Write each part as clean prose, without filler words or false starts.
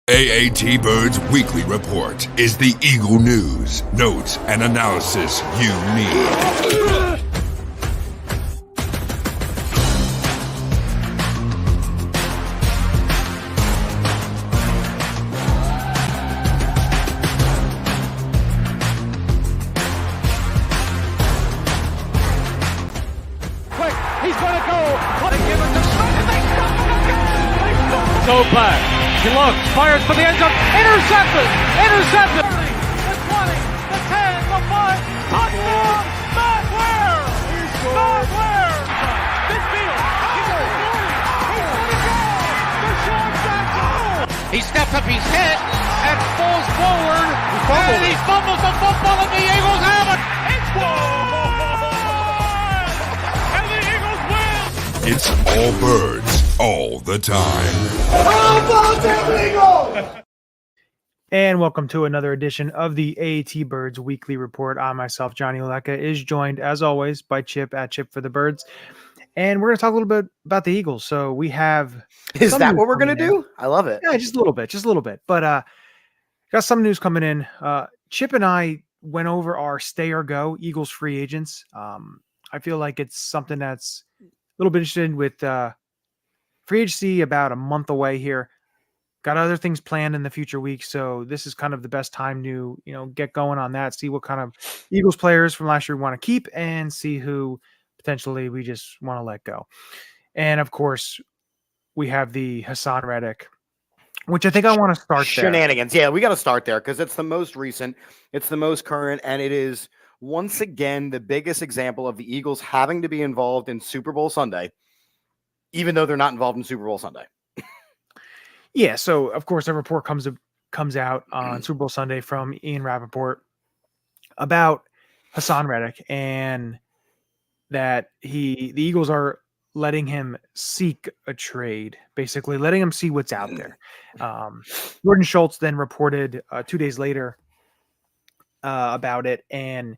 AAT Birds Weekly Report is the Eagle news, notes, and analysis you need. Go back. He looks, fires for the end zone. Intercepted. The 20, the 10, the 5. Touchdown. Matt Ware. Midfield. He's going to go. Deshaun Jackson. He steps up his head and falls forward. And he fumbles the football, and the Eagles have it. It's one. And the Eagles win. It's all birds. All the time. And welcome to another edition of the AAT Birds Weekly Report. I myself, Johnny Ulecka, is joined as always by Chip at Chip for the Birds. And we're going to talk a little bit about the Eagles. So we have... Is that what we're going to do? I love it. Yeah, just a little bit. But got some news coming in. Chip and I went over our stay or go Eagles free agents. I feel like it's something that's a little bit interesting with... free agency about a month away here. Got other things planned in the future weeks, so this is kind of the best time to, get going on that, see what kind of Eagles players from last year we want to keep, and see who potentially we just want to let go. And of course, we have the Hasaan Reddick, which I think I want to start Shenanigans. There. Yeah, we got to start there because it's the most recent, it's the most current, and it is once again the biggest example of the Eagles having to be involved in Super Bowl Sunday, even though they're not involved in Super Bowl Sunday. Yeah, so of course a report comes out on Super Bowl Sunday from Ian Rappaport about Hasaan Reddick and that the Eagles are letting him seek a trade, basically letting him see what's out there. Jordan Schultz then reported 2 days later about it, and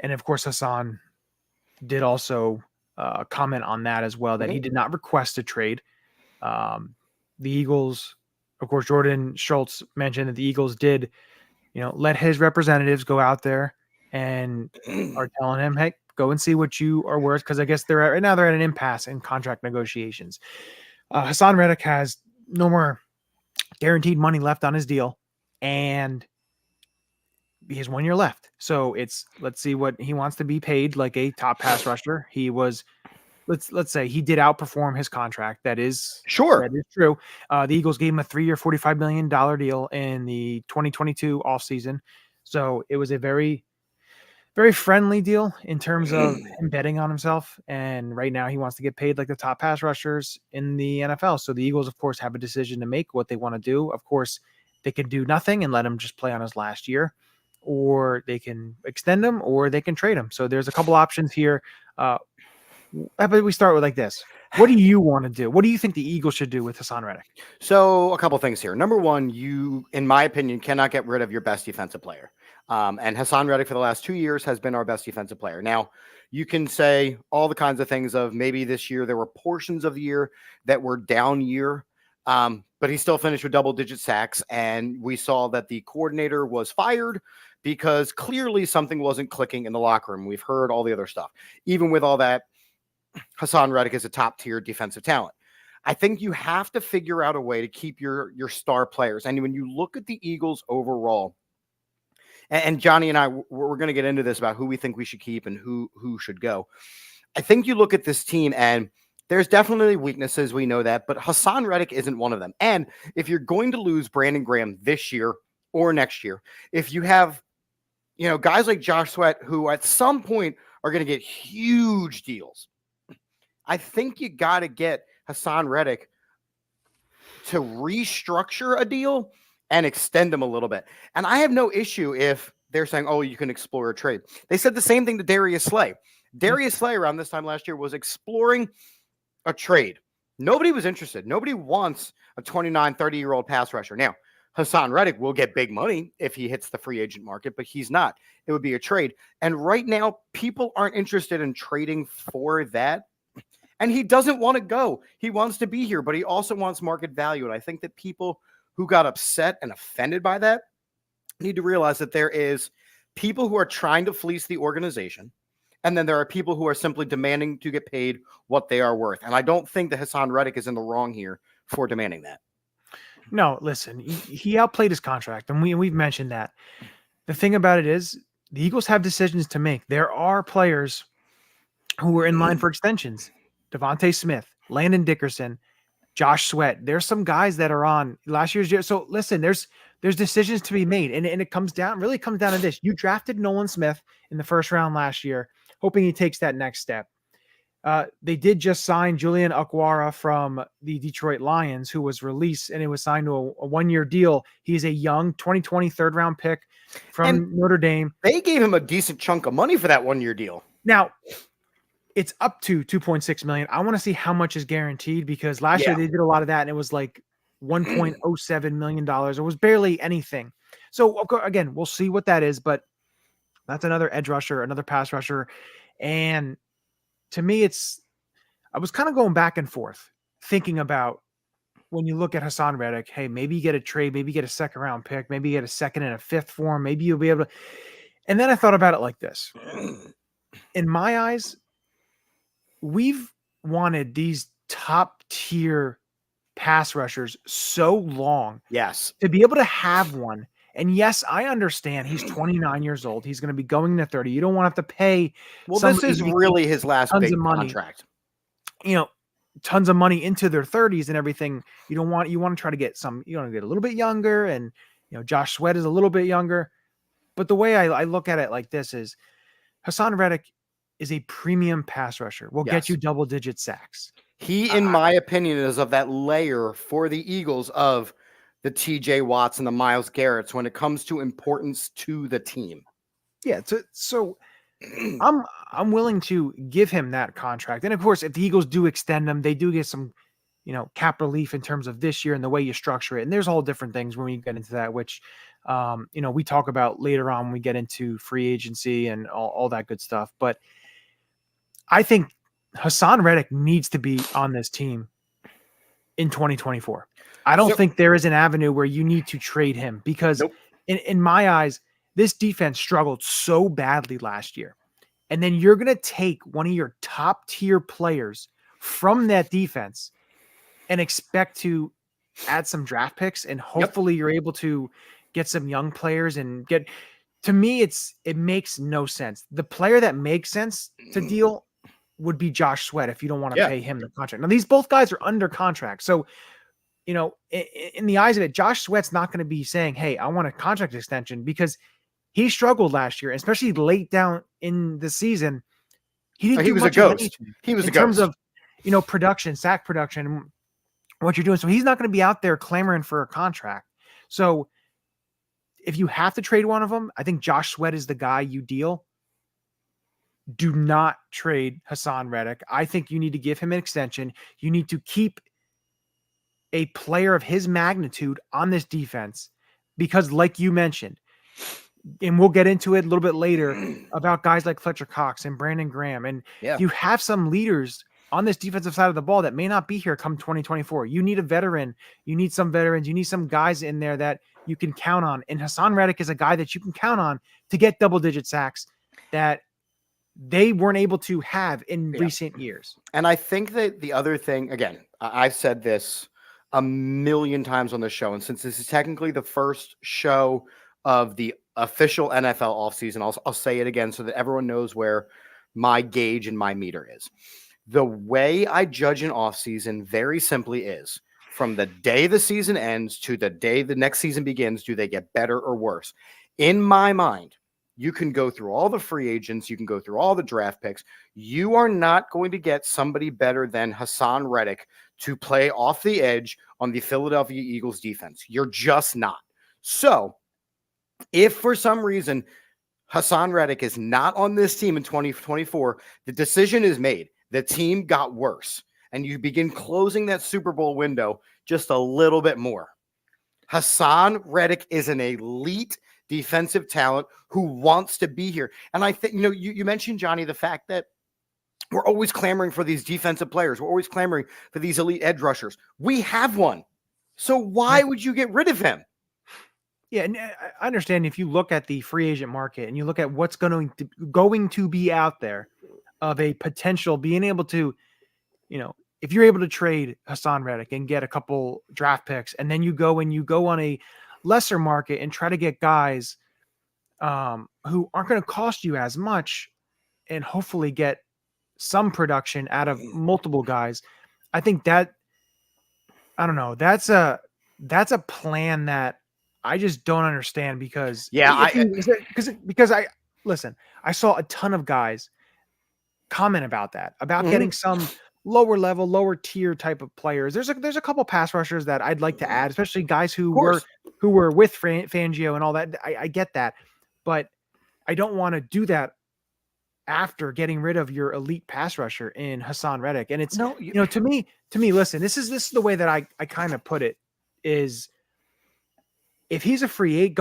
of course Hasaan did also comment on that as well, that he did not request a trade. The Eagles, of course, Jordan Schultz mentioned that the Eagles did, let his representatives go out there and are telling him, hey, go and see what you are worth. Because I guess right now they're at an impasse in contract negotiations. Hasaan Reddick has no more guaranteed money left on his deal, and he has 1 year left. So let's see what he wants to be paid like a top pass rusher. He was, let's say he did outperform his contract. That is sure. That is true. The Eagles gave him a 3-year, $45 million deal in the 2022 offseason. So it was a very, very friendly deal in terms of him betting on himself. And right now he wants to get paid like the top pass rushers in the NFL. So the Eagles, of course, have a decision to make what they want to do. Of course, they can do nothing and let him just play on his last year, or they can extend him, or they can trade him. So there's a couple options here. How about we start with like this? What do you want to do? What do you think the Eagles should do with Hasaan Reddick? So a couple things here. Number one, you, in my opinion, cannot get rid of your best defensive player. And Hasaan Reddick for the last 2 years has been our best defensive player. Now, you can say all the kinds of things of maybe this year there were portions of the year that were down year, but he still finished with double-digit sacks, and we saw that the coordinator was fired because clearly something wasn't clicking in the locker room. We've heard all the other stuff. Even with all that, Hasaan Reddick is a top-tier defensive talent. I think you have to figure out a way to keep your star players. And when you look at the Eagles overall, and Johnny and I, we're going to get into this about who we think we should keep and who should go. I think you look at this team, and there's definitely weaknesses. We know that, but Hasaan Reddick isn't one of them. And if you're going to lose Brandon Graham this year or next year, if you have, guys like Josh Sweat, who at some point are going to get huge deals, I think you got to get Hasaan Reddick to restructure a deal and extend him a little bit. And I have no issue if they're saying, oh, you can explore a trade. They said the same thing to Darius Slay. Darius Slay around this time last year was exploring a trade. Nobody was interested. Nobody wants a 29, 30-year-old pass rusher. Now, Hasaan Reddick will get big money if he hits the free agent market, but he's not. It would be a trade. And right now, people aren't interested in trading for that. And he doesn't want to go. He wants to be here, but he also wants market value. And I think that people who got upset and offended by that need to realize that there is people who are trying to fleece the organization, and then there are people who are simply demanding to get paid what they are worth. And I don't think that Hasaan Reddick is in the wrong here for demanding that. No, listen, he outplayed his contract, and we've mentioned that. The thing about it is the Eagles have decisions to make. There are players who are in line for extensions. Devontae Smith, Landon Dickerson, Josh Sweat. There's some guys that are on last year's year. So listen, there's decisions to be made. And it comes down to this. You drafted Nolan Smith in the first round last year, hoping he takes that next step. They did just sign Julian Okwara from the Detroit Lions, who was released, and it was signed to a one-year deal. He's a young 2020 third-round pick from Notre Dame. They gave him a decent chunk of money for that one-year deal. Now, it's up to $2.6 million. I want to see how much is guaranteed, because last year they did a lot of that, and it was like $1.07 million. It was barely anything. So again, we'll see what that is, but that's another edge rusher, another pass rusher. And to me, I was kind of going back and forth thinking about, when you look at Hasaan Reddick, hey, maybe you get a trade, maybe you get a second round pick, maybe you get a second and a fifth for him, maybe you'll be able to. And then I thought about it like this. In my eyes, we've wanted these top tier pass rushers so long. Yes. To be able to have one. And yes, I understand he's 29 years old. He's going to be going to 30. You don't want to have to pay. Well, this is really his last big contract. Tons of money into their 30s and everything. You want to try to get a little bit younger. And, Josh Sweat is a little bit younger. But the way I look at it like this is, Hasaan Reddick is a premium pass rusher. Will get you double-digit sacks. He, in my opinion, is of that layer for the Eagles of the TJ Watts and the Myles Garretts when it comes to importance to the team. Yeah. So I'm willing to give him that contract. And of course, if the Eagles do extend him, they do get some, cap relief in terms of this year and the way you structure it. And there's all different things when we get into that, which, we talk about later on when we get into free agency and all that good stuff. But I think Hasaan Reddick needs to be on this team in 2024. I don't think there is an avenue where you need to trade him, because in my eyes, this defense struggled so badly last year. And then you're going to take one of your top tier players from that defense and expect to add some draft picks. And hopefully you're able to get some young players and to me, it makes no sense. The player that makes sense to deal would be Josh Sweat if you don't want to pay him the contract. Now, these both guys are under contract. So, in the eyes of it, Josh Sweat's not going to be saying, hey, I want a contract extension, because he struggled last year, especially late down in the season. He didn't do much of anything. He was in terms of, production, sack production, what you're doing. So he's not going to be out there clamoring for a contract. So if you have to trade one of them, I think Josh Sweat is the guy you deal. Do not trade Hasaan Reddick. I think you need to give him an extension. You need to keep a player of his magnitude on this defense, because like you mentioned, and we'll get into it a little bit later about guys like Fletcher Cox and Brandon Graham. And you have some leaders on this defensive side of the ball that may not be here come 2024. You need a veteran. You need some veterans. You need some guys in there that you can count on. And Hasaan Reddick is a guy that you can count on to get double-digit sacks that they weren't able to have in recent years. And I think that the other thing, again, I've said this a million times on this show, and since this is technically the first show of the official NFL offseason, I'll say it again so that everyone knows where my gauge and my meter is. The way I judge an offseason very simply is, from the day the season ends to the day the next season begins, do they get better or worse? In my mind, you can go through all the free agents. You can go through all the draft picks. You are not going to get somebody better than Hasaan Reddick to play off the edge on the Philadelphia Eagles defense. You're just not. So if for some reason Hasaan Reddick is not on this team in 2024, the decision is made. The team got worse, and you begin closing that Super Bowl window just a little bit more. Hasaan Reddick is an elite defensive talent who wants to be here. And I think, you mentioned, Johnny, the fact that we're always clamoring for these defensive players. We're always clamoring for these elite edge rushers. We have one. So why would you get rid of him? Yeah, and I understand if you look at the free agent market and you look at what's going to be out there of a potential being able to, if you're able to trade Hasaan Reddick and get a couple draft picks, and then you go on a lesser market and try to get guys who aren't going to cost you as much and hopefully get some production out of multiple guys. I think that, I don't know, that's a plan that I just don't understand because I listen, I saw a ton of guys comment about that, about getting some lower level, lower tier type of players. There's a couple pass rushers that I'd like to add, especially guys who were with Fangio and all that. I get that, but I don't want to do that after getting rid of your elite pass rusher in Hasaan Reddick. And it's to me, listen, this is the way that I kind of put it is, if he's a free agent,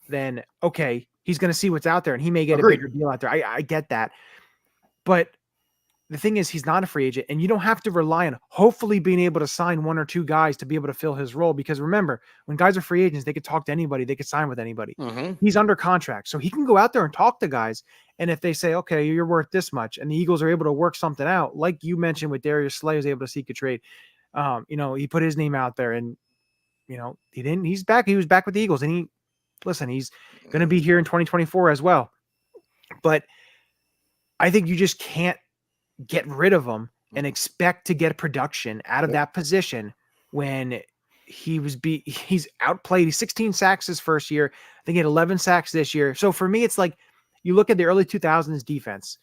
then okay, he's going to see what's out there and he may get a bigger deal out there. I get that. But the thing is, he's not a free agent, and you don't have to rely on hopefully being able to sign one or two guys to be able to fill his role. Because remember, when guys are free agents, they could talk to anybody. They could sign with anybody. He's under contract. So he can go out there and talk to guys. And if they say, okay, you're worth this much, and the Eagles are able to work something out, like you mentioned with Darius Slay was able to seek a trade. He put his name out there and, he didn't, he's back. He was back with the Eagles, and he's going to be here in 2024 as well. But I think you just can't get rid of him and expect to get production out of that position when he's outplayed. He's 16 sacks his first year. I think he had 11 sacks this year. So for me, it's like you look at the early 2000s defense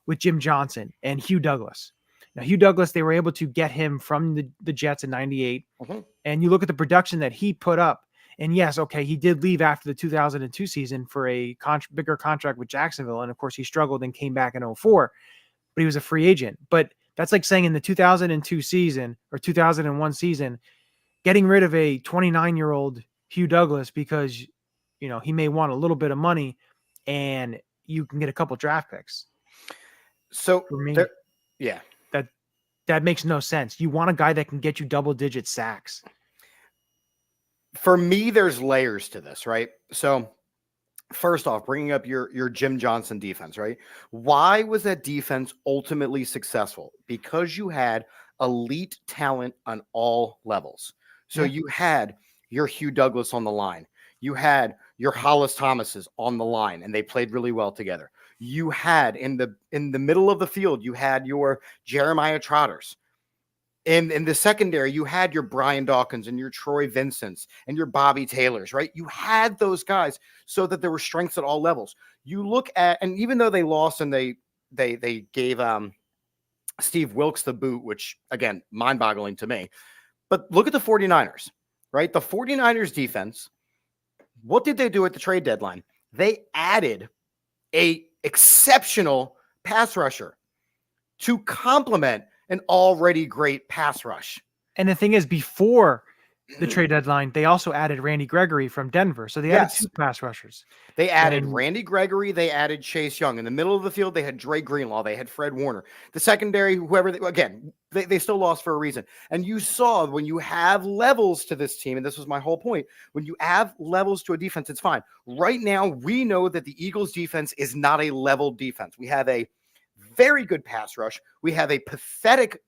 with Jim Johnson and Hugh Douglas. Now, Hugh Douglas, they were able to get him from the Jets in 98. And you look at the production that he put up. And yes, okay, he did leave after the 2002 season for a bigger contract with Jacksonville. And of course, he struggled and came back in 2004. But he was a free agent. But that's like saying in the 2002 season or 2001 season, getting rid of a 29-year-old Hugh Douglas because, he may want a little bit of money and you can get a couple draft picks. So for me, yeah, that makes no sense. You want a guy that can get you double-digit sacks. For me, there's layers to this, right? So first off, bringing up your Jim Johnson defense, right? Why was that defense ultimately successful? Because you had elite talent on all levels. So you had your Hugh Douglas on the line. You had your Hollis Thomases on the line, and they played really well together. You had in the middle of the field, you had your Jeremiah Trotters. In the secondary, you had your Brian Dawkins and your Troy Vincents and your Bobby Taylors, right? You had those guys so that there were strengths at all levels. You look at, and even though they lost and they gave Steve Wilkes the boot, which again, mind-boggling to me. But look at the 49ers, right? The 49ers defense, what did they do at the trade deadline? They added a exceptional pass rusher to complement an already great pass rush. And the thing is, before the trade deadline, they also added Randy Gregory from Denver. So they added two pass rushers. They added Randy Gregory. They added Chase Young. In the middle of the field, they had Dre Greenlaw. They had Fred Warner. The secondary, whoever, they still lost for a reason. And you saw when you have levels to this team, and this was my whole point, when you have levels to a defense, it's fine. Right now, we know that the Eagles defense is not a level defense. We have a very good pass rush. We have a pathetic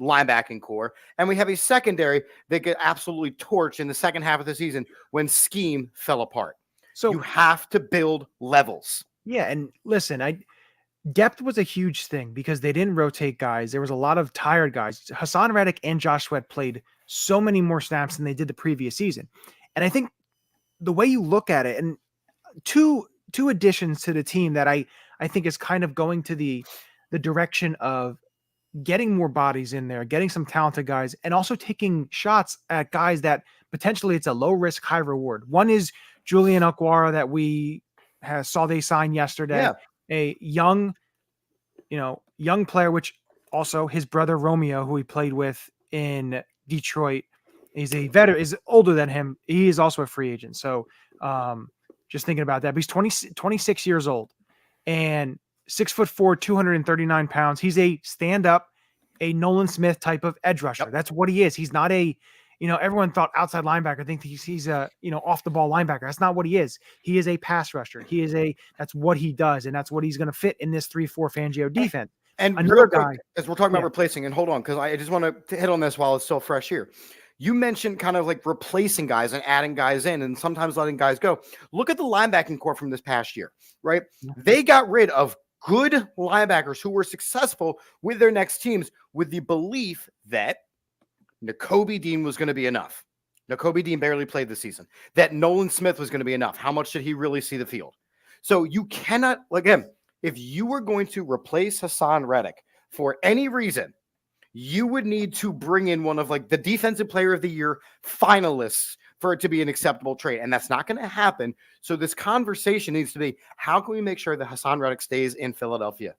linebacking core, and we have a secondary that get absolutely torched in the second half of the season when scheme fell apart. So you have to build levels. Yeah, and listen, depth was a huge thing because they didn't rotate guys. There was a lot of tired guys. Hasaan Reddick and Josh Sweat played so many more snaps than they did the previous season. And I think the way you look at it, and two additions to the team that I think is kind of going to the direction of getting more bodies in there, getting some talented guys, and also taking shots at guys that potentially it's a low risk, high reward. One is Julian Alquara that we saw they sign yesterday, a young player, which also his brother Romeo, who he played with in Detroit, he's a veteran, is older than him. He is also a free agent. So just thinking about that, but he's 26 years old and 6'4", 239 pounds. He's a stand-up a Nolan Smith type of edge rusher. Yep. That's what he is. He's not a, everyone thought outside linebacker, think he's a, off the ball linebacker. That's not what he is. He is a pass rusher. That's what he does. And that's what he's going to fit in this 3-4 Fangio defense. And another guy, as we're talking about replacing, and hold on, because I just want to hit on this while it's still fresh here. You mentioned kind of like replacing guys and adding guys in and sometimes letting guys go. Look at the linebacking core from this past year, right? They got rid of good linebackers who were successful with their next teams with the belief that Nakobe Dean was going to be enough. Nakobe Dean barely played this season. That Nolan Smith was going to be enough. How much did he really see the field? So you cannot, again, if you were going to replace Hasaan Reddick for any reason, you would need to bring in one of like the defensive player of the year finalists for it to be an acceptable trade. And that's not going to happen. So this conversation needs to be, how can we make sure that Hasaan Reddick stays in Philadelphia?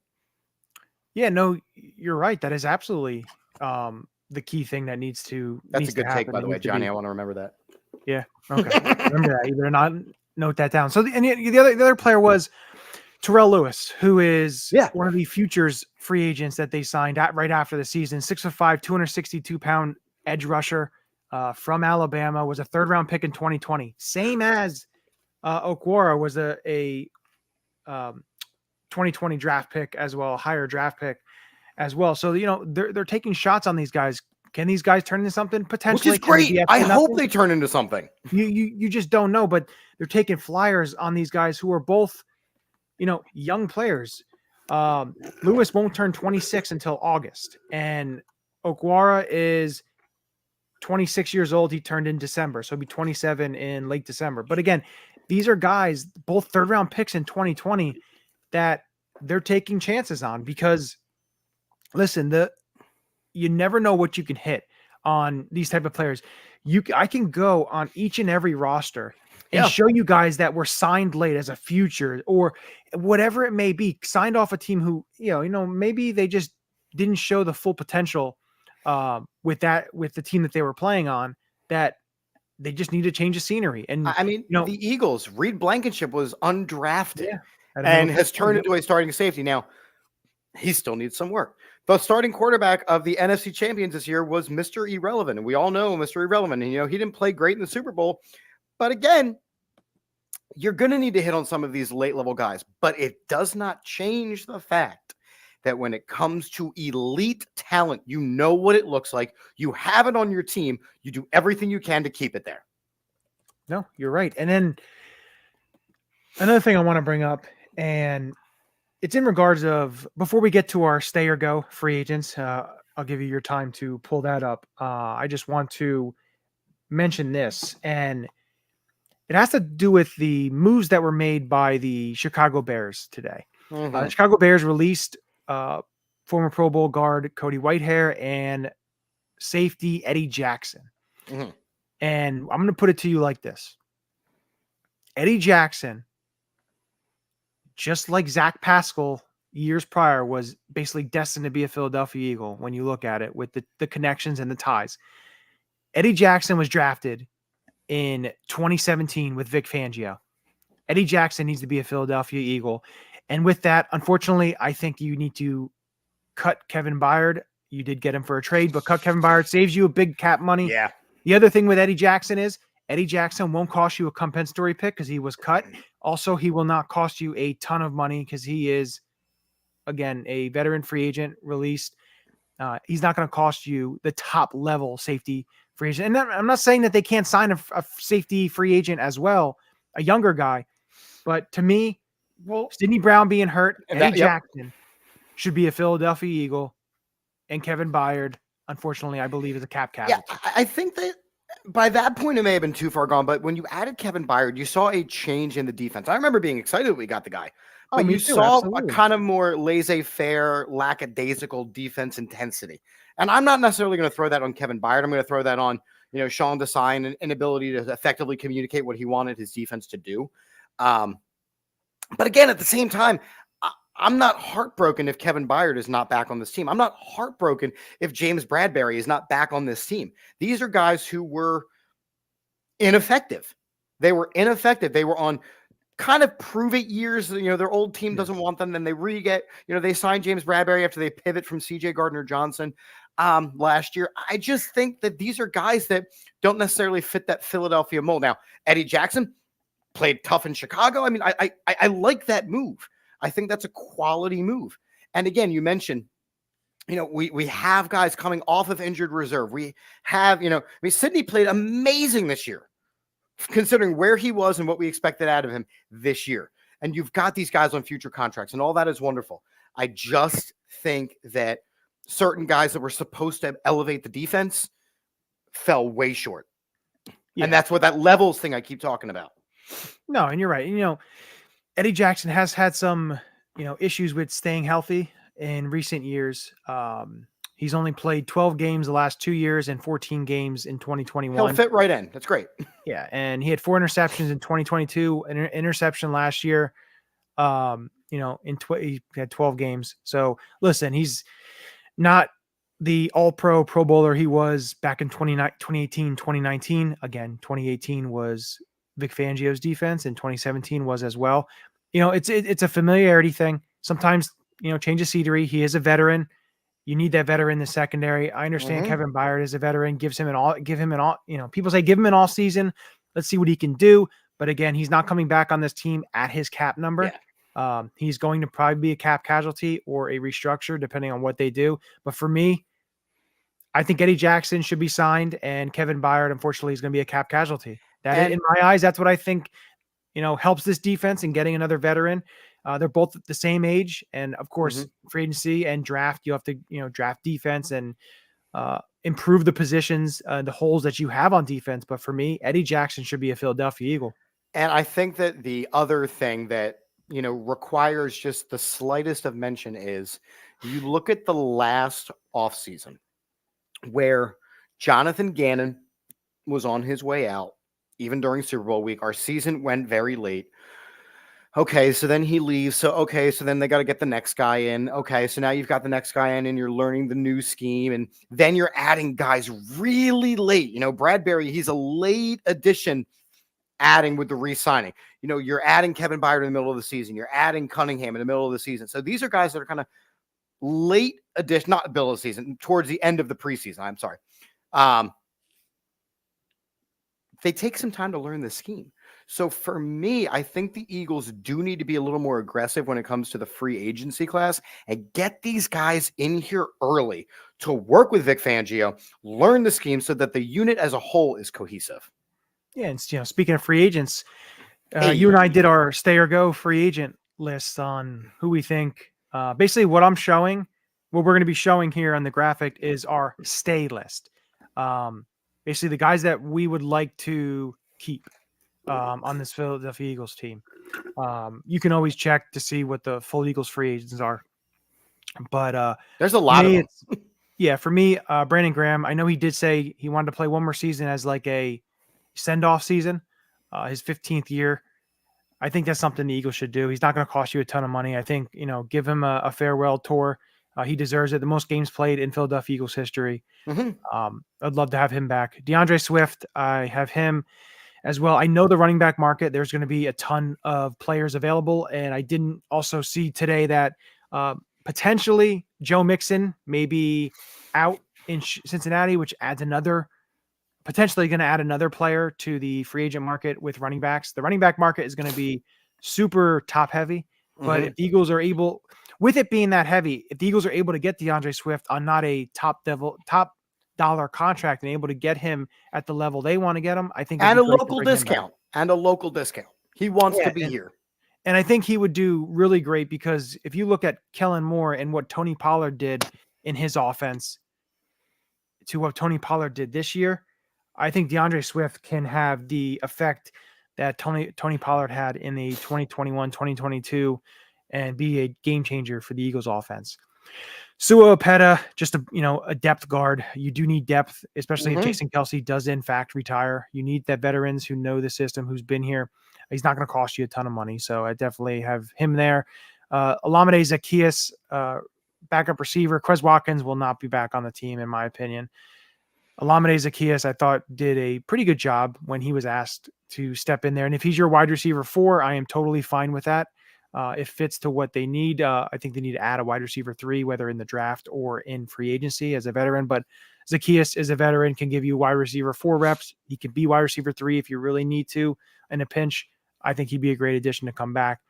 Yeah, no, you're right. That is absolutely the key thing that needs to That's needs a good to take, by the way, Johnny. I want to remember that. Yeah. Okay. Remember that. You better not note that down. So the other player was Terrell Lewis, who is one of the futures free agents that they signed right after the season. 6'5", 262-pound edge rusher from Alabama, was a third-round pick in 2020. Same as Okwara was a 2020 draft pick as well, a higher draft pick as well. So, they're taking shots on these guys. Can these guys turn into something? Potentially. Which is great. I hope they turn into something. You just don't know, but they're taking flyers on these guys who are both, young players. Lewis won't turn 26 until August, and Okwara is 26 years old. He turned in December, so he'll be 27 in late December. But again, these are guys, both third-round picks in 2020, that they're taking chances on because, listen, you never know what you can hit on these type of players. I can go on each and every roster and show you guys that were signed late as a future or whatever it may be, signed off a team who, maybe they just didn't show the full potential with the team that they were playing on, that they just need to change the scenery. And I mean, the Eagles, Reed Blankenship was undrafted and has turned into a starting safety. Now, he still needs some work. The starting quarterback of the NFC champions this year was Mr. Irrelevant. And we all know Mr. Irrelevant. And, he didn't play great in the Super Bowl. But again, you're going to need to hit on some of these late level guys. But it does not change the fact that when it comes to elite talent, you know what it looks like. You have it on your team. You do everything you can to keep it there. No, you're right. And then another thing I want to bring up, and it's in regards of, before we get to our stay or go free agents, I'll give you your time to pull that up. I just want to mention this, and it has to do with the moves that were made by the Chicago Bears today. Mm-hmm. The Chicago Bears released former Pro Bowl guard Cody Whitehair and safety Eddie Jackson. Mm-hmm. And I'm going to put it to you like this. Eddie Jackson, just like Zach Pascal years prior, was basically destined to be a Philadelphia Eagle when you look at it with the connections and the ties. Eddie Jackson was drafted in 2017 with Vic Fangio. Eddie Jackson needs to be a Philadelphia Eagle. And with that, unfortunately, I think you need to cut Kevin Byard. You did get him for a trade, but cut Kevin Byard saves you a big cap money. Yeah. The other thing with Eddie Jackson is Eddie Jackson won't cost you a compensatory pick because he was cut. Also, he will not cost you a ton of money because he is, again, a veteran free agent released. He's not going to cost you the top level safety free agent. And I'm not saying that they can't sign a safety free agent as well, a younger guy. But to me, Sidney Brown being hurt, Eddie Jackson should be a Philadelphia Eagle, and Kevin Byard, unfortunately, I believe, is a cap casualty. Yeah, I think that by that point it may have been too far gone, but when you added Kevin Byard, you saw a change in the defense. I remember being excited that we got the guy, but you saw a kind of more laissez-faire, lackadaisical defense intensity. And I'm not necessarily going to throw that on Kevin Byard. I'm going to throw that on, Sean Desai and inability to effectively communicate what he wanted his defense to do. But again, at the same time, I'm not heartbroken if Kevin Byard is not back on this team. I'm not heartbroken if James Bradbury is not back on this team. These are guys who were ineffective. They were ineffective. They were on kind of prove it years. Their old team doesn't want them. Then they they signed James Bradbury after they pivot from CJ Gardner-Johnson last year. I just think that these are guys that don't necessarily fit that Philadelphia mold. Now, Eddie Jackson played tough in Chicago. I mean, I like that move. I think that's a quality move. And again, you mentioned, we have guys coming off of injured reserve. We have, Sidney played amazing this year, considering where he was and what we expected out of him this year. And you've got these guys on future contracts, and all that is wonderful. I just think that certain guys that were supposed to elevate the defense fell way short. Yeah. And that's what that levels thing I keep talking about. No, and you're right. Eddie Jackson has had some, issues with staying healthy in recent years. He's only played 12 games the last 2 years and 14 games in 2021. He'll fit right in. That's great. Yeah, and he had 4 interceptions in 2022, an interception last year. He had 12 games. So listen, he's not the all-pro Pro Bowler he was back in 2018, 2019. Again, 2018 was Vic Fangio's defense, and 2017 was as well. It's a familiarity thing. Sometimes, change of scenery. He is a veteran. You need that veteran in the secondary. I understand Kevin Byard is a veteran. Give him an all. People say give him an all season. Let's see what he can do. But again, he's not coming back on this team at his cap number. Yeah. He's going to probably be a cap casualty or a restructure, depending on what they do. But for me, I think Eddie Jackson should be signed, and Kevin Byard, unfortunately, is going to be a cap casualty. In my eyes, that's what I think, helps this defense in getting another veteran. They're both the same age, and of course, free agency and draft, you have to, draft defense and improve the positions, the holes that you have on defense. But for me, Eddie Jackson should be a Philadelphia Eagle. And I think that the other thing that, requires just the slightest of mention is you look at the last offseason where Jonathan Gannon was on his way out, even during Super Bowl week. Our season went very late. Okay, so then he leaves. So then they got to get the next guy in. Okay, so now you've got the next guy in and you're learning the new scheme. And then you're adding guys really late. Bradbury, he's a late addition, adding with the re-signing. You're adding Kevin Byard in the middle of the season. You're adding Cunningham in the middle of the season. So these are guys that are kind of late addition, not the middle of the season, towards the end of the preseason. I'm sorry. They take some time to learn the scheme. So for me, I think the Eagles do need to be a little more aggressive when it comes to the free agency class and get these guys in here early to work with Vic Fangio, learn the scheme so that the unit as a whole is cohesive. Yeah, and speaking of free agents, you and I did our stay or go free agent list on who we think. Basically, what we're going to be showing here on the graphic is our stay list. Basically, the guys that we would like to keep on this Philadelphia Eagles team. You can always check to see what the full Eagles free agents are. But there's a lot of them. Yeah, for me, Brandon Graham, I know he did say he wanted to play one more season as like a send-off season, his 15th year. I think that's something the Eagles should do. He's not going to cost you a ton of money. I think, give him a farewell tour. He deserves it. The most games played in Philadelphia Eagles history. I'd love to have him back. DeAndre Swift, I have him as well. I know the running back market, there's going to be a ton of players available. And I didn't also see today that potentially Joe Mixon may be out in Cincinnati, which adds potentially going to add another player to the free agent market with running backs. The running back market is going to be super top heavy, but if the Eagles are able, with it being that heavy, if the Eagles are able to get DeAndre Swift on not a top dollar contract and able to get him at the level they want to get him, I think a local discount. He wants to be here. And I think he would do really great because if you look at Kellen Moore and what Tony Pollard did in his offense to what Tony Pollard did this year, I think DeAndre Swift can have the effect that Tony Pollard had in the 2021-2022 and be a game changer for the Eagles offense. Sua Opeta, just a depth guard. You do need depth, especially if Jason Kelce does in fact retire. You need that veterans who know the system, who's been here. He's not going to cost you a ton of money. So I definitely have him there. Olamide Zaccheaus, backup receiver. Quez Watkins will not be back on the team, in my opinion. Olamide Zaccheaus, I thought, did a pretty good job when he was asked to step in there. And if he's your wide receiver 4, I am totally fine with that. It fits to what they need. I think they need to add a wide receiver 3, whether in the draft or in free agency as a veteran. But Zaccheaus is a veteran, can give you wide receiver 4 reps. He can be wide receiver 3 if you really need to in a pinch. I think he'd be a great addition to come back.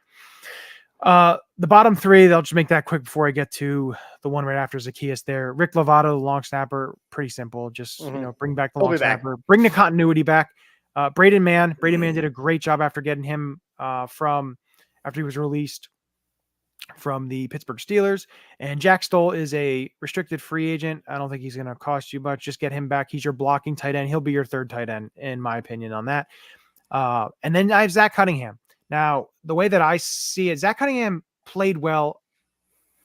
The bottom 3, I'll just make that quick before I get to the one right after Zaccheaus there. Rick Lovato, the long snapper, pretty simple. Just, bring back the long snapper, bring the continuity back. Braden Mann did a great job after getting him after he was released from the Pittsburgh Steelers. And Jack Stoll is a restricted free agent. I don't think he's going to cost you much. Just get him back. He's your blocking tight end. He'll be your 3rd tight end, in my opinion, on that. And then I have Zach Cunningham. Now, the way that I see it, Zach Cunningham played well.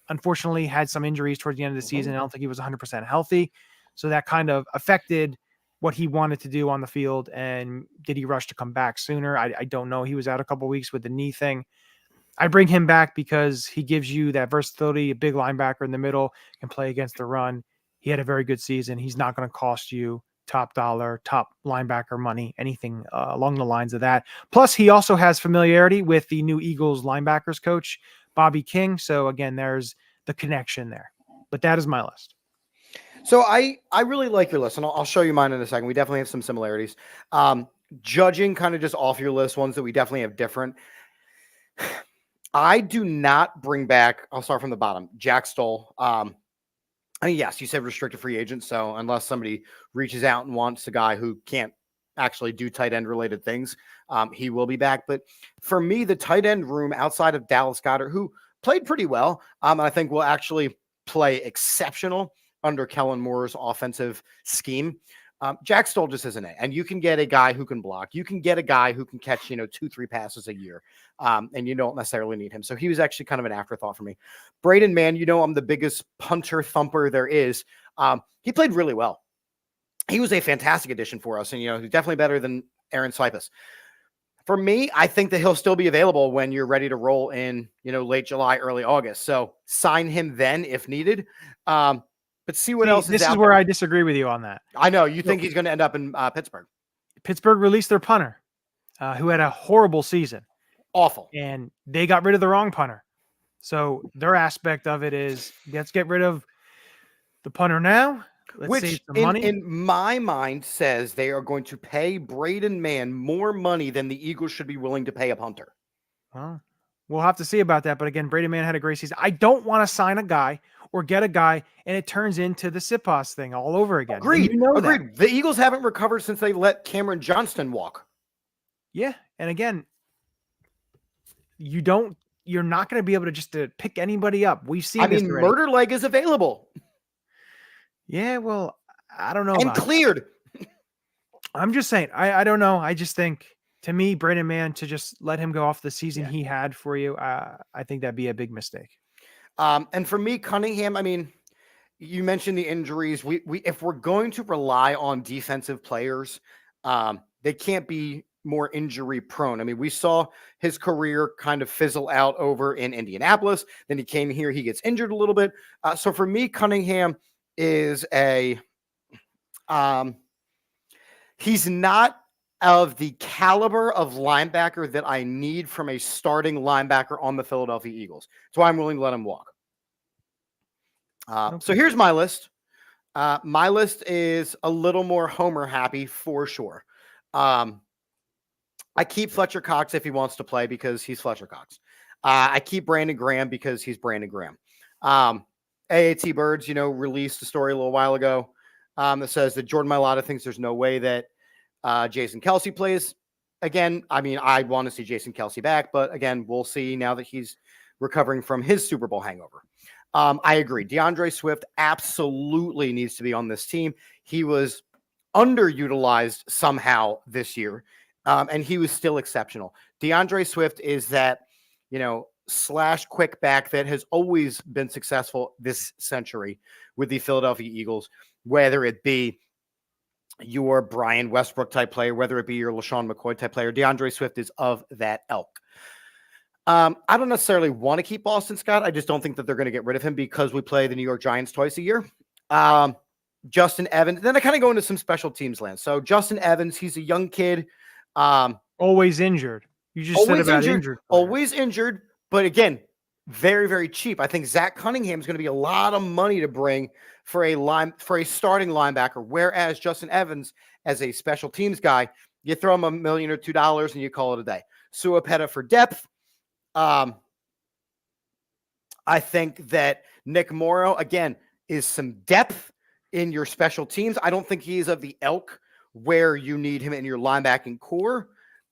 Unfortunately, had some injuries towards the end of the season. I don't think he was 100% healthy. So that kind of affected what he wanted to do on the field. And did he rush to come back sooner? I don't know. He was out a couple of weeks with the knee thing. I bring him back because he gives you that versatility, a big linebacker in the middle, can play against the run. He had a very good season. He's not going to cost you top dollar, top linebacker money, anything along the lines of that. Plus, he also has familiarity with the new Eagles linebackers coach, Bobby King. So again, there's the connection there. But that is my list. So I really like your list, and I'll show you mine in a second. We definitely have some similarities. Judging kind of just off your list, ones that we definitely have different. I do not bring back, I'll start from the bottom, Jack Stoll. I mean, yes, you said restricted free agent. So unless somebody reaches out and wants a guy who can't actually do tight end related things, he will be back. But for me, the tight end room outside of Dallas Goedert, who played pretty well, I think will actually play exceptional under Kellen Moore's offensive scheme. Jack Stoll just isn't it. And you can get a guy who can block. You can get a guy who can catch, 2-3 passes a year. And you don't necessarily need him. So he was actually kind of an afterthought for me. Braden Mann, I'm the biggest punter thumper there is. He played really well. He was a fantastic addition for us. And, he's definitely better than Aaron Cyphus. For me, I think that he'll still be available when you're ready to roll in, late July, early August. So sign him then if needed. But see what else is out there. This is where I disagree with you on that. I know. You think he's going to end up in Pittsburgh. Pittsburgh released their punter, who had a horrible season. Awful. And they got rid of the wrong punter. So their aspect of it is, let's get rid of the punter now. Let's save some money. In my mind says they are going to pay Braden Mann more money than the Eagles should be willing to pay a punter. Well, we'll have to see about that. But again, Braden Mann had a great season. I don't want to sign a guy or get a guy and it turns into the Siposs thing all over again. Agreed. Agreed. The Eagles haven't recovered since they let Cameron Johnston walk. Yeah. And again, you're not going to be able to just pick anybody up. We've seen this already. Murder Leg is available. Yeah. Well, I don't know. And cleared. I'm just saying, I don't know. I just think, to me, Braden Mann, to just let him go off the season he had for you, I think that'd be a big mistake. And for me, Cunningham, you mentioned the injuries. We if we're going to rely on defensive players, they can't be more injury prone. We saw his career kind of fizzle out over in Indianapolis. Then he came here, he gets injured a little bit. So for me, Cunningham is he's not of the caliber of linebacker that I need from a starting linebacker on the Philadelphia Eagles. That's why I'm willing to let him walk. So here's my list. My list is a little more Homer happy for sure. I keep Fletcher Cox if he wants to play because he's Fletcher Cox. I keep Brandon Graham because he's Brandon Graham. AAT Birds, released a story a little while ago that says that Jordan Mailata thinks there's no way that Jason Kelce plays. Again, I want to see Jason Kelce back, but again, we'll see now that he's recovering from his Super Bowl hangover. I agree. DeAndre Swift absolutely needs to be on this team. He was underutilized somehow this year, and he was still exceptional. DeAndre Swift is that, slash quick back that has always been successful this century with the Philadelphia Eagles, whether it be your Brian Westbrook type player, whether it be your LaShawn McCoy type player. DeAndre Swift is of that ilk. I don't necessarily want to keep Boston Scott. I just don't think that they're going to get rid of him because we play the New York Giants twice a year. Justin Evans. Then I kind of go into some special teams land. So Justin Evans, he's a young kid. Always injured. You just said about injured. Always injured. But again, very, very cheap. I think Zach Cunningham is going to be a lot of money to bring for a starting linebacker. Whereas Justin Evans, as a special teams guy, you throw him $1 million or $2 and you call it a day. Suapeta for depth. I think that Nick Morrow, again, is some depth in your special teams. I don't think he's of the ilk where you need him in your linebacking core,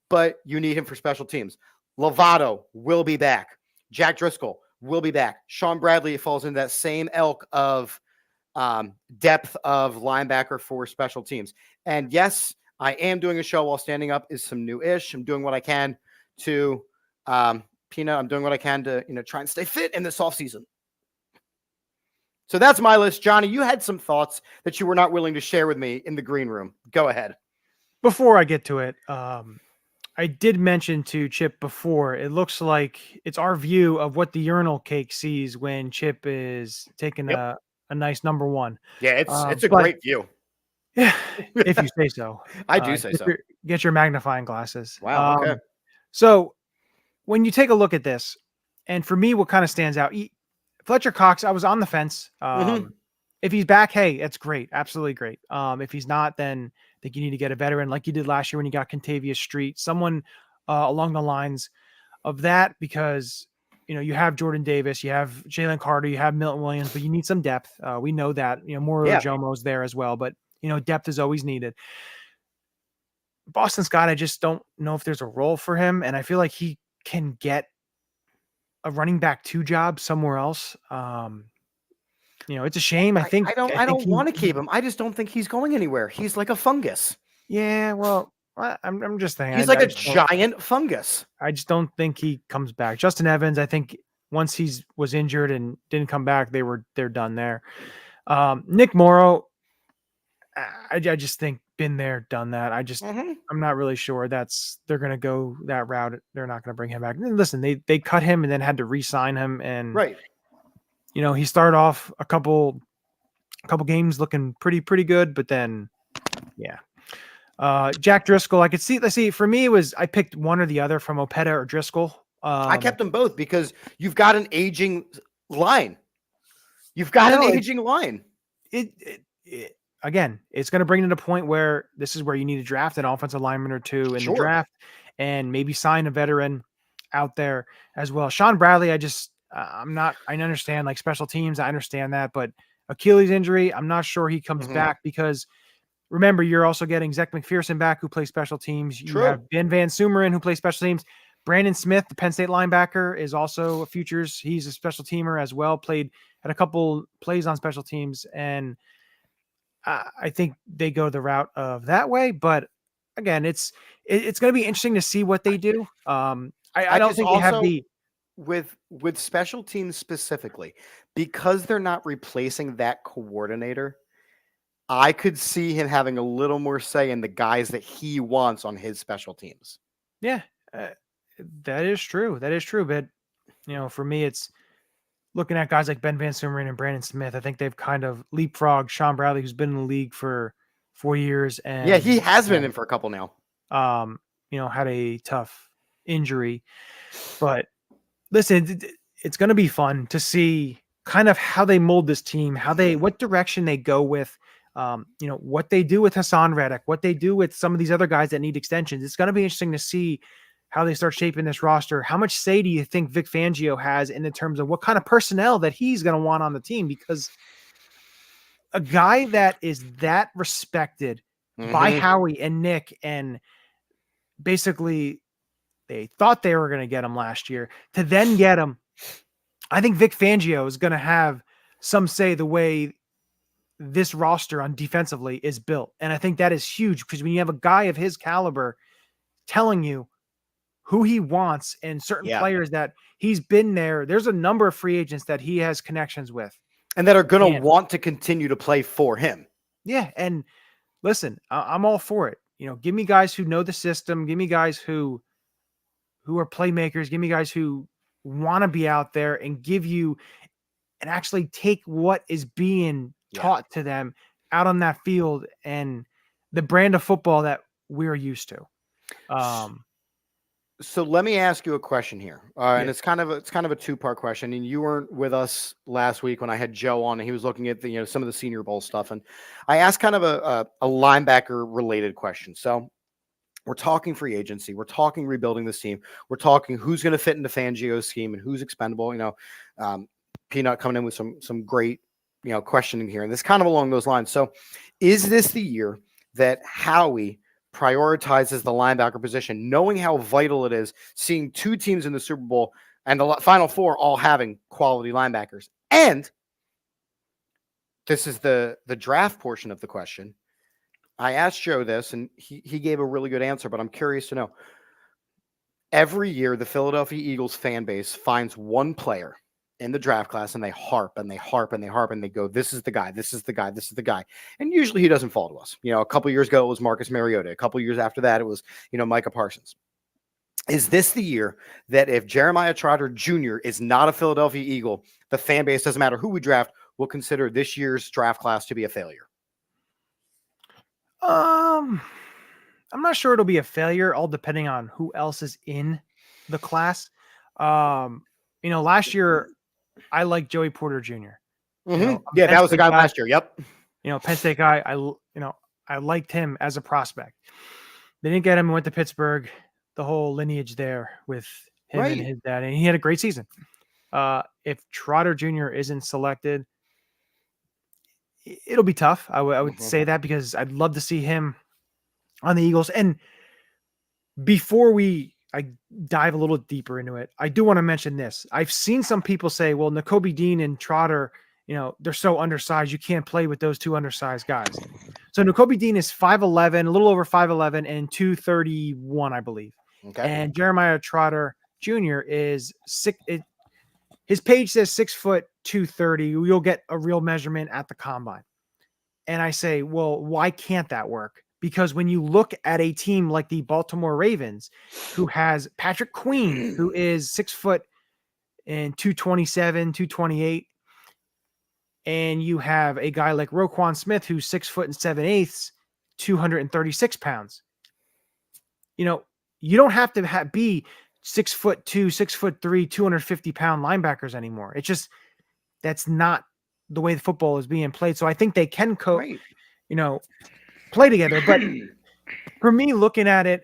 but you need him for special teams. Lovato will be back. Jack Driscoll will be back. Sean Bradley falls into that same ilk of depth of linebacker for special teams. And yes, I am doing a show while standing up is some new-ish. I'm doing what I can to Peanut. I'm doing what I can to try and stay fit in this offseason. So that's my list. Johnny, you had some thoughts that you were not willing to share with me in the green room. Go ahead. Before I get to it, I did mention to Chip before, it looks like it's our view of what the urinal cake sees when Chip is taking a nice number one. Yeah, it's a great view. Yeah, if you say so. I do say so. Get your magnifying glasses. Wow. Okay. So when you take a look at this, and for me, what kind of stands out, Fletcher Cox, I was on the fence. If he's back, hey, that's great. Absolutely great. If he's not, then I think you need to get a veteran like you did last year when you got Contavious Street, someone along the lines of that, because you have Jordan Davis, you have Jalen Carter, you have Milton Williams, but you need some depth. We know that. Moro Jomo's there as well, but depth is always needed. Boston Scott, I just don't know if there's a role for him, and I feel like he can get a running back 2 job somewhere else. It's a shame. I don't want to keep him. I just don't think he's going anywhere. He's like a fungus. Yeah, well, I'm just saying. He's like a giant fungus. I just don't think he comes back. Justin Evans, I think once was injured and didn't come back, they're done there. Nick Morrow, I just think been there, done that. I'm not really sure they're going to go that route. They're not going to bring him back. Listen, they cut him and then had to re-sign him, and right. He started off a couple games looking pretty good, but then, Jack Driscoll, I could see. Let's see. For me, I picked one or the other from Opeta or Driscoll. I kept them both because you've got an aging line. Again, it's going to bring it to a point where this is where you need to draft an offensive lineman or 2 in the draft, and maybe sign a veteran out there as well. Sean Bradley, I understand like special teams. I understand that, but Achilles injury, I'm not sure he comes back, because remember, you're also getting Zach McPherson back, who plays special teams. You have Ben Van Sumeren, who plays special teams. Brandon Smith, the Penn State linebacker, is also a futures. He's a special teamer as well, had a couple plays on special teams. And I think they go the route of that way. But again, it's going to be interesting to see what they do. I don't think they have the... With special teams specifically, because they're not replacing that coordinator, I could see him having a little more say in the guys that he wants on his special teams. Yeah, that is true. But, for me, it's looking at guys like Ben Van Sumeren and Brandon Smith. I think they've kind of leapfrogged Sean Bradley, who's been in the league for 4 years. And yeah, he has been in for a couple now. Had a tough injury, but listen, it's going to be fun to see kind of how they mold this team, what direction they go with, what they do with Hasaan Reddick, what they do with some of these other guys that need extensions. It's going to be interesting to see how they start shaping this roster. How much say do you think Vic Fangio has in the terms of what kind of personnel that he's going to want on the team? Because a guy that is that respected by Howie and Nick, and basically they thought they were going to get him last year, to then get him. I think Vic Fangio is going to have some say the way this roster on defensively is built. And I think that is huge, because when you have a guy of his caliber telling you who he wants and certain players that he's been there's a number of free agents that he has connections with. And that are going to want to continue to play for him. Yeah. And listen, I'm all for it. Give me guys who know the system. Give me guys who are playmakers. Give me guys who want to be out there and give you and actually take what is being taught to them out on that field and the brand of football that we're used to. So let me ask you a question here, and Yeah. it's kind of a two-part question. And you weren't with us last week when I had Joe on, and he was looking at the some of the Senior Bowl stuff, and I asked kind of a linebacker related question. So we're talking free agency, we're talking rebuilding this team, we're talking who's going to fit into Fangio's scheme and who's expendable. Peanut coming in with some great questioning here, and this kind of along those lines. So, is this the year that Howie prioritizes the linebacker position, knowing how vital it is, seeing two teams in the Super Bowl and the Final Four all having quality linebackers? And this is the draft portion of the question. I asked Joe this, and he gave a really good answer, but I'm curious to know. Every year, the Philadelphia Eagles fan base finds one player in the draft class, and they harp and they harp and they harp and they go, this is the guy, this is the guy, this is the guy. And usually he doesn't fall to us. A couple years ago, it was Marcus Mariota. A couple years after that, it was, Micah Parsons. Is this the year that if Jeremiah Trotter Jr. is not a Philadelphia Eagle, the fan base, doesn't matter who we draft, will consider this year's draft class to be a failure? I'm not sure it'll be a failure, all depending on who else is in the class. Last year I liked Joey Porter Jr. Yeah, that was the guy last year. Yep. Penn State guy. I liked him as a prospect. They didn't get him and went to Pittsburgh. The whole lineage there with him and his dad, and he had a great season. If Trotter Jr. isn't selected, it'll be tough. I would say that because I'd love to see him on the Eagles. And before I dive a little deeper into it, I do want to mention this. I've seen some people say, well, Nakobe Dean and Trotter, they're so undersized. You can't play with those two undersized guys. So Nakobe Dean is 5'11", a little over 5'11", and 231, I believe. Okay. And Jeremiah Trotter Jr. is his page says 6 foot 230. You'll get a real measurement at the combine. And I say, well, why can't that work? Because when you look at a team like the Baltimore Ravens, who has Patrick Queen, who is 6 foot and 227, 228, and you have a guy like Roquan Smith, who's 6 foot and 7/8, 236 pounds. You don't have to be 6'2", 6'3", 250-pound linebackers anymore. It's just that's not the way the football is being played. So I think they can play together. But for me, looking at it,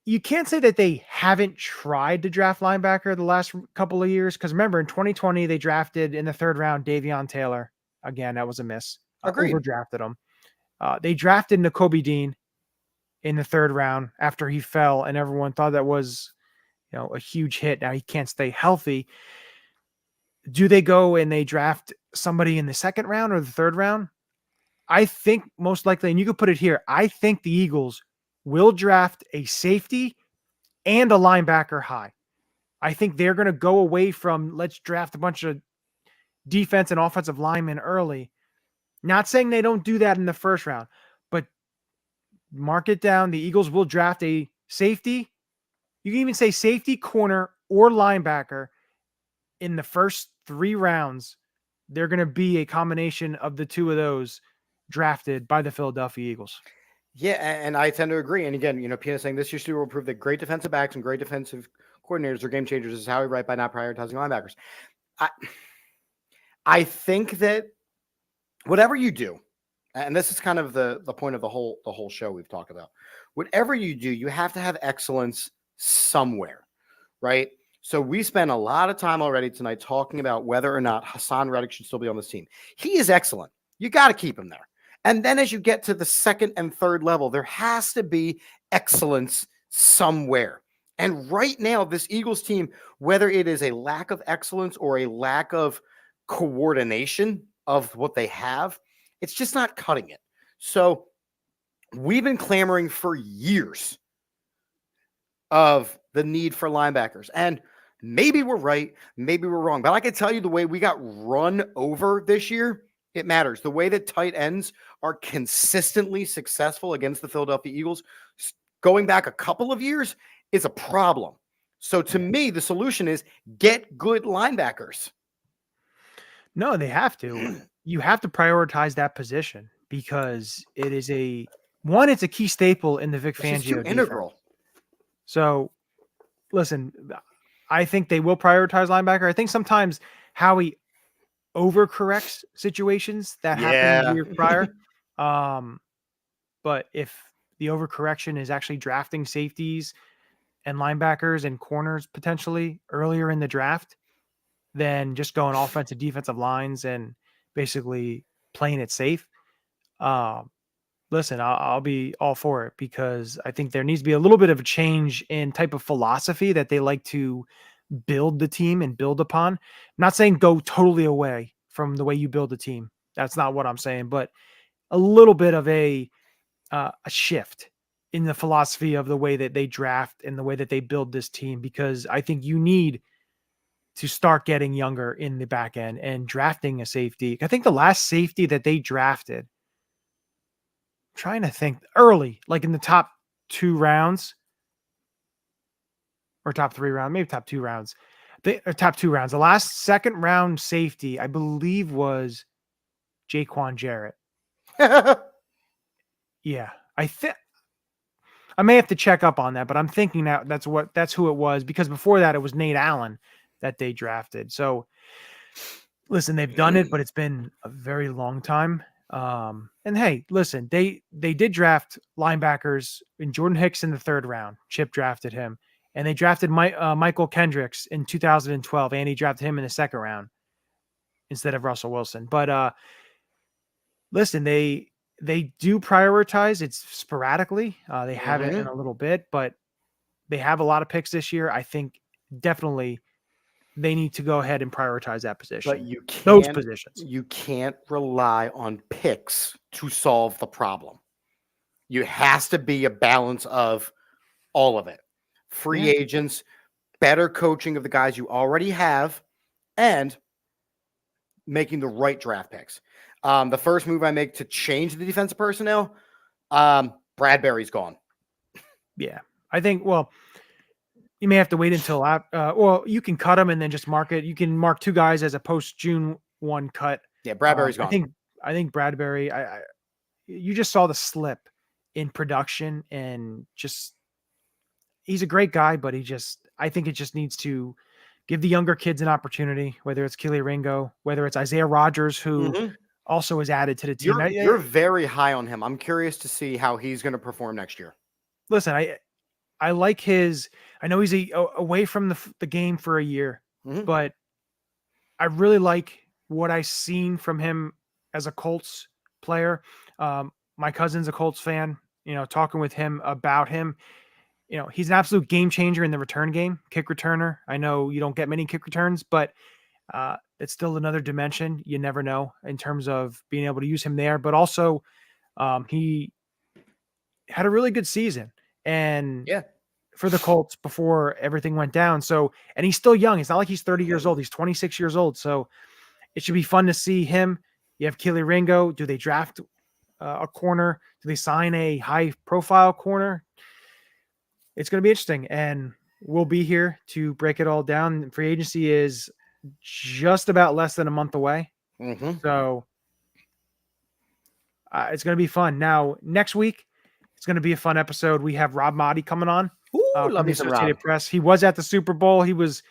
you can't say that they haven't tried to draft linebacker the last couple of years. Because remember, in 2020, they drafted in the 3rd round Davion Taylor. Again, that was a miss. Overdrafted him. They drafted Nakobe Dean in the 3rd round after he fell, and everyone thought that was a huge hit. Now he can't stay healthy. Do they go and they draft somebody in the 2nd round or the 3rd round? I think most likely, and you could put it here, I think the Eagles will draft a safety and a linebacker high. I think they're going to go away from let's draft a bunch of defense and offensive linemen early. Not saying they don't do that in the 1st round, but mark it down. The Eagles will draft a safety. You can even say safety, corner, or linebacker in the first 3 rounds. They're going to be a combination of the two of those drafted by the Philadelphia Eagles. Yeah, and I tend to agree. And again, Pina saying this year will prove that great defensive backs and great defensive coordinators are game changers. This is how we write by not prioritizing linebackers. I think that whatever you do, and this is kind of the point of the whole show we've talked about. Whatever you do, you have to have excellence somewhere, right? So we spent a lot of time already tonight talking about whether or not Hasaan Reddick should still be on this team. He is excellent. You got to keep him there. And then as you get to the 2nd and 3rd level, there has to be excellence somewhere. And right now, this Eagles team, whether it is a lack of excellence or a lack of coordination of what they have, it's just not cutting it. So we've been clamoring for years of the need for linebackers. And maybe we're right, maybe we're wrong. But I can tell you the way we got run over this year, it matters. The way that tight ends are consistently successful against the Philadelphia Eagles, going back a couple of years, is a problem. So to me, the solution is get good linebackers. No, they have to. you have to prioritize that position because it is it's a key staple in the Vic It's too Fangio integral. defense. So listen, I think they will prioritize linebacker. I think sometimes Howie overcorrects situations that happened Yeah. years prior. But if the overcorrection is actually drafting safeties and linebackers and corners potentially earlier in the draft, then just going offensive defensive lines and basically playing it safe. Listen, I'll be all for it because I think there needs to be a little bit of a change in type of philosophy that they like to build the team and build upon. I'm not saying go totally away from the way you build a team. That's not what I'm saying, but a little bit of a shift in the philosophy of the way that they draft and the way that they build this team, because I think you need to start getting younger in the back end and drafting a safety. I think the last safety that they drafted, I'm trying to think early, like in the top 2 rounds or top 3 rounds, maybe top 2 rounds. Top 2 rounds. The last second round safety, I believe, was Jaquan Jarrett. Yeah, I may have to check up on that, but I'm thinking that's who it was, because before that it was Nate Allen that they drafted. So listen, they've done it, but it's been a very long time. And hey, listen, they did draft linebackers in Jordan Hicks in the 3rd round. Chip drafted him, and they drafted Michael Kendricks in 2012, and he drafted him in the 2nd round instead of Russell Wilson. But listen, they do prioritize. It's sporadically. They haven't in a little bit, but they have a lot of picks this year. I think definitely they need to go ahead and prioritize that position. But those positions. You can't rely on picks to solve the problem. You has to be a balance of all of it. Free agents, better coaching of the guys you already have, and making the right draft picks. The first move I make to change the defensive personnel, Bradbury's gone. Yeah, I think, well, you may have to wait until you can cut them and then just mark it. You can mark 2 guys as a post June 1 cut. Yeah, Bradbury's gone. I think Bradbury, you just saw the slip in production, and just, he's a great guy, but I think it just needs to give the younger kids an opportunity, whether it's Keagy Ringo, whether it's Isaiah Rodgers, who also is added to the team. You're very high on him. I'm curious to see how he's going to perform next year. Listen, I like I know he's away from the game for a year, but I really like what I've seen from him as a Colts player. My cousin's a Colts fan, talking with him about him. He's an absolute game changer in the return game, kick returner. I know you don't get many kick returns, but it's still another dimension. You never know in terms of being able to use him there, but also he had a really good season. And for the Colts before everything went down. So, and he's still young. It's not like he's 30 years old. He's 26 years old. So it should be fun to see him. You have Keagy Ringo. Do they draft a corner? Do they sign a high profile corner? It's going to be interesting, and we'll be here to break it all down. Free agency is just about less than a month away. So it's going to be fun. Now, next week, it's going to be a fun episode. We have Rob Motti coming on. Love the Associated Press. He was at the Super Bowl. He was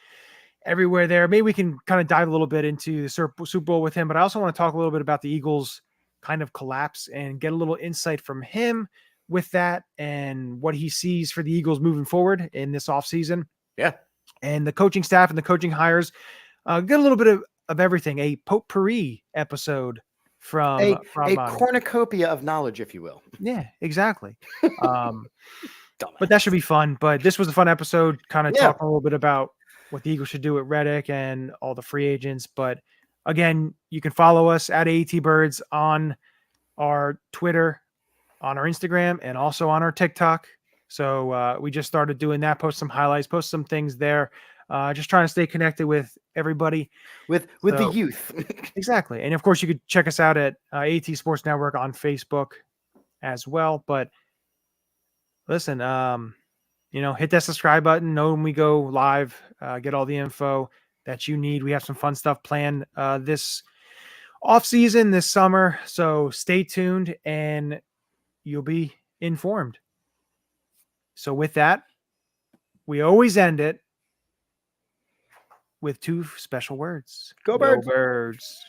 everywhere there. Maybe we can kind of dive a little bit into the Super Bowl with him, but I also want to talk a little bit about the Eagles kind of collapse and get a little insight from him with that and what he sees for the Eagles moving forward in this offseason. Yeah. And the coaching staff and the coaching hires. Get a little bit of everything. A potpourri episode from a cornucopia of knowledge, if you will. Yeah, exactly. But that should be fun. But this was a fun episode, kind of talking a little bit about what the Eagles should do at Reddick and all the free agents. But again, you can follow us at AATBirds on our Twitter, on our Instagram, and also on our TikTok. So we just started doing that, post some highlights, post some things there. Just trying to stay connected with everybody. With the youth. Exactly. And of course, you could check us out at AAT Sports Network on Facebook as well. But listen, hit that subscribe button. Know when we go live, get all the info that you need. We have some fun stuff planned this off season this summer, so stay tuned and you'll be informed. So with that, we always end it with two special words. Go Birds. Go Birds.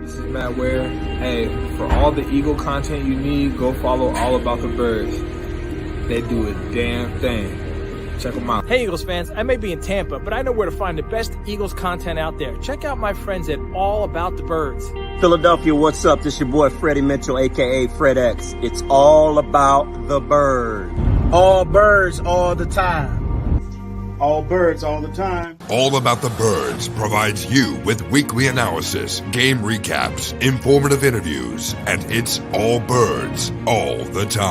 This is Matt Ware. Hey, for all the Eagle content you need, go follow All About the Birds. They do a damn thing. Check them out. Hey, Eagles fans, I may be in Tampa, but I know where to find the best Eagles content out there. Check out my friends at All About the Birds. Philadelphia, what's up? This your boy Freddie Mitchell, a.k.a. Fred X. It's all about the bird. All birds all the time. All birds all the time. All About the Birds provides you with weekly analysis, game recaps, informative interviews, and it's all birds all the time.